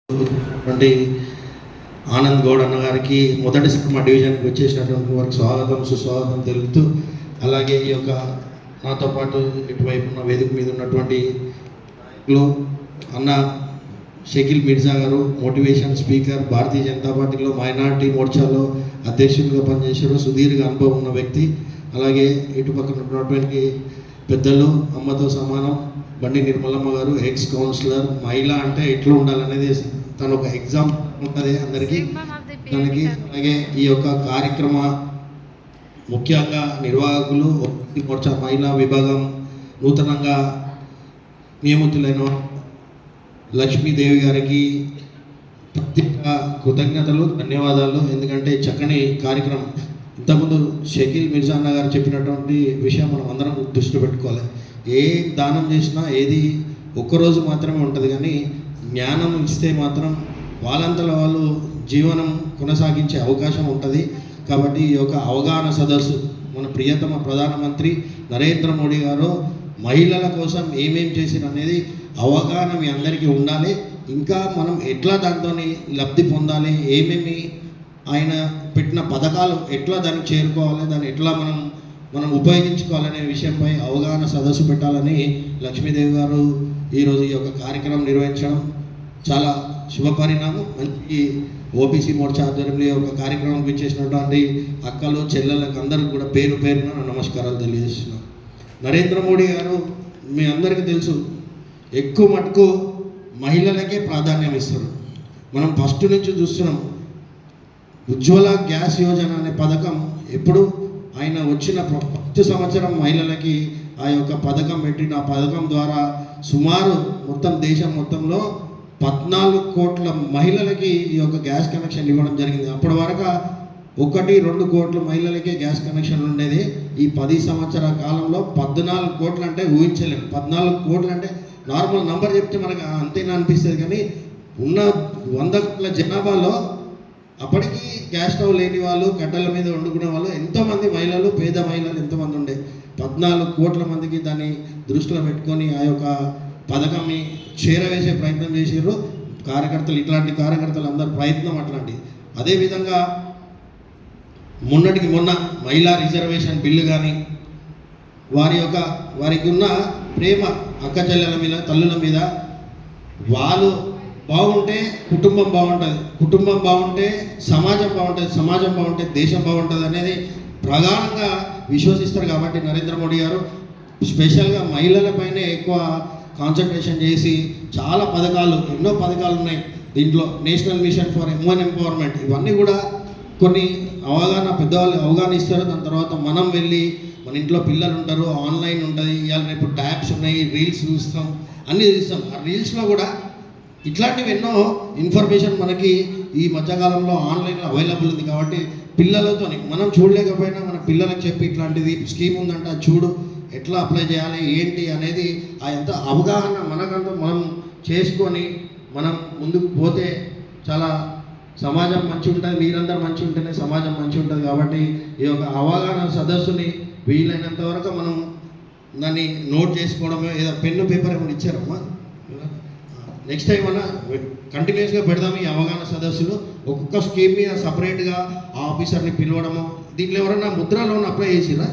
అంటే ఆనంద్ గౌడ్ అన్న గారికి మొదటి సినిమా డివిజన్కి వచ్చేసినటువంటి వారికి స్వాగతం సుస్వాగతం తెలుపుతూ, అలాగే ఈ యొక్క నాతో పాటు ఇటువైపు ఉన్న వేదిక మీద ఉన్నటువంటి నాయకులు అన్న షకీల్ మిర్జా గారు, మోటివేషన్ స్పీకర్, భారతీయ జనతా పార్టీలో మైనార్టీ మోర్చాలో అధ్యక్షుడిగా పనిచేశారు, సుదీర్ఘ అనుభవం ఉన్న వ్యక్తి. అలాగే ఇటుపక్కన ఉన్నటువంటి పెద్దలు, అమ్మతో సమానం బండి నిర్మలమ్మ గారు, ఎక్స్ కౌన్సిలర్, మహిళ అంటే ఎట్లా ఉండాలనేది తను ఒక ఎగ్జామ్ ఉంటుంది అందరికీ తనకి. అలాగే ఈ యొక్క కార్యక్రమ ముఖ్యంగా నిర్వాహకులు మోర్చా మహిళా విభాగం నూతనంగా నియమితులైన లక్ష్మీదేవి గారికి ప్రత్యేక కృతజ్ఞతలు, ధన్యవాదాలు. ఎందుకంటే చక్కని కార్యక్రమం. ఇంతకుముందు షకీల్ మిర్జా అన్న గారు చెప్పినటువంటి విషయం మనం అందరం దృష్టి పెట్టుకోవాలి. ఏ దానం చేసినా ఏది ఒక్కరోజు మాత్రమే ఉంటుంది, కానీ జ్ఞానం ఇస్తే మాత్రం వాళ్ళంతలో వాళ్ళు జీవనం కొనసాగించే అవకాశం ఉంటుంది. కాబట్టి ఈ యొక్క అవగాహన సదస్సు మన ప్రియతమ ప్రధానమంత్రి నరేంద్ర మోడీ గారు మహిళల కోసం ఏమేం చేసిరు అనేది అవగాహన మీ అందరికీ ఉండాలి. ఇంకా మనం ఎట్లా దాంతో లబ్ధి పొందాలి, ఏమేమి ఆయన పెట్టిన పథకాలు ఎట్లా దానికి చేరుకోవాలి, దాన్ని ఎట్లా మనం ఉపయోగించుకోవాలనే విషయంపై అవగాహన సదస్సు పెట్టాలని లక్ష్మీదేవి గారు ఈరోజు ఈ యొక్క కార్యక్రమం నిర్వహించడం చాలా శుభపరిణామం. మంచి ఓబీసీ మోర్చా ఆధ్వర్యంలో ఒక కార్యక్రమం ఇచ్చేసినటువంటి అక్కలు చెల్లెలకు అందరికీ కూడా పేరు పేరున నమస్కారాలు తెలియజేస్తున్నాం. నరేంద్ర మోడీ గారు మీ అందరికీ తెలుసు, ఎక్కువ మటుకు మహిళలకే ప్రాధాన్యం ఇస్తారు. మనం ఫస్ట్ నుంచి చూస్తున్నాం. ఉజ్వల గ్యాస్ యోజన అనే పథకం ఎప్పుడు ఆయన వచ్చిన ఫస్ట్ సంవత్సరం మహిళలకి ఆ యొక్క పథకం పెట్టిన ఆ పథకం ద్వారా సుమారు మొత్తం దేశం మొత్తంలో 14 కోట్ల మహిళలకి ఈ యొక్క గ్యాస్ కనెక్షన్ ఇవ్వడం జరిగింది. అప్పటి వరకు 1-2 కోట్ల మహిళలకే గ్యాస్ కనెక్షన్ ఉండేది. ఈ 10 సంవత్సరాల కాలంలో 14 కోట్లు అంటే ఊహించలేము. 14 కోట్లు అంటే నార్మల్ నంబర్ చెప్తే మనకు అంతేనా అనిపిస్తుంది, కానీ ఉన్న 100 కోట్ల జనాభాలో అప్పటికి గ్యాస్ స్టవ్ లేని వాళ్ళు, కట్టెల మీద వండుకునే వాళ్ళు ఎంతోమంది మహిళలు, పేద మహిళలు ఎంతోమంది ఉండే. 14 కోట్ల మందికి దాన్ని దృష్టిలో పెట్టుకొని ఆ యొక్క పథకాన్ని చేరవేసే ప్రయత్నం చేసారు కార్యకర్తలు. ఇట్లాంటి కార్యకర్తలు అందరి ప్రయత్నం అట్లాంటిది. అదేవిధంగా మొన్నటికి మొన్న మహిళా రిజర్వేషన్ బిల్లు కానీ వారికి ఉన్న ప్రేమ అక్క చెల్లెల మీద, తల్లుల మీద, వాళ్ళు బాగుంటే కుటుంబం బాగుంటుంది, కుటుంబం బాగుంటే సమాజం బాగుంటుంది, సమాజం బాగుంటే దేశం బాగుంటుంది అనేది ప్రగాఢంగా విశ్వసిస్తారు. కాబట్టి నరేంద్ర మోడీ గారు స్పెషల్గా మహిళలపైనే ఎక్కువ కాన్సన్ట్రేషన్ చేసి చాలా పథకాలు, ఎన్నో పథకాలు ఉన్నాయి దీంట్లో. National mission for women empowerment, ఇవన్నీ కూడా కొన్ని అవగాహన పెద్దవాళ్ళు అవగాహన ఇస్తారు. దాని తర్వాత మనం వెళ్ళి మన ఇంట్లో పిల్లలు ఉంటారు, ఆన్లైన్ ఉంటుంది, ఇవాళ రేపు ట్యాబ్స్ ఉన్నాయి, రీల్స్ చూస్తాం, అన్నీ చూస్తాం. ఆ రీల్స్లో కూడా ఇట్లాంటివి ఎన్నో ఇన్ఫర్మేషన్ మనకి ఈ మధ్యకాలంలో ఆన్లైన్లో అవైలబుల్ ఉంది. కాబట్టి పిల్లలతో మనం చూడలేకపోయినా మన పిల్లలకు చెప్పి ఇట్లాంటిది స్కీమ్ ఉందంట, చూడు ఎట్లా అప్లై చేయాలి ఏంటి అనేది ఆ ఎంత అవగాహన మనకంటూ మనం చేసుకొని మనం ముందుకు పోతే చాలా సమాజం మంచి ఉంటుంది. మీరందరూ మంచి ఉంటేనే సమాజం మంచి ఉంటుంది. కాబట్టి ఈ యొక్క అవగాహన సదస్సుని వీలైనంత వరకు మనం దాన్ని నోట్ చేసుకోవడమే. ఏదో పెన్ను పేపర్ ఏమైనా ఇచ్చారమ్మా, నెక్స్ట్ టైం అన్నా కంటిన్యూస్గా పెడదాము ఈ అవగాహన సదస్సులు. ఒక్కొక్క స్కీమ్ మీద సపరేట్గా ఆ ఆఫీసర్ని పిలవడము. దీంట్లో ఎవరన్నా ముద్రా లోన్ అప్లై చేసిరా?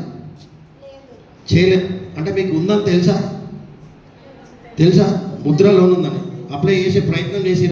చేయలేదు అంటే మీకు ఉందని తెలుసా? ముద్రా లోన్ ఉందని అప్లై చేసే ప్రయత్నం చేసి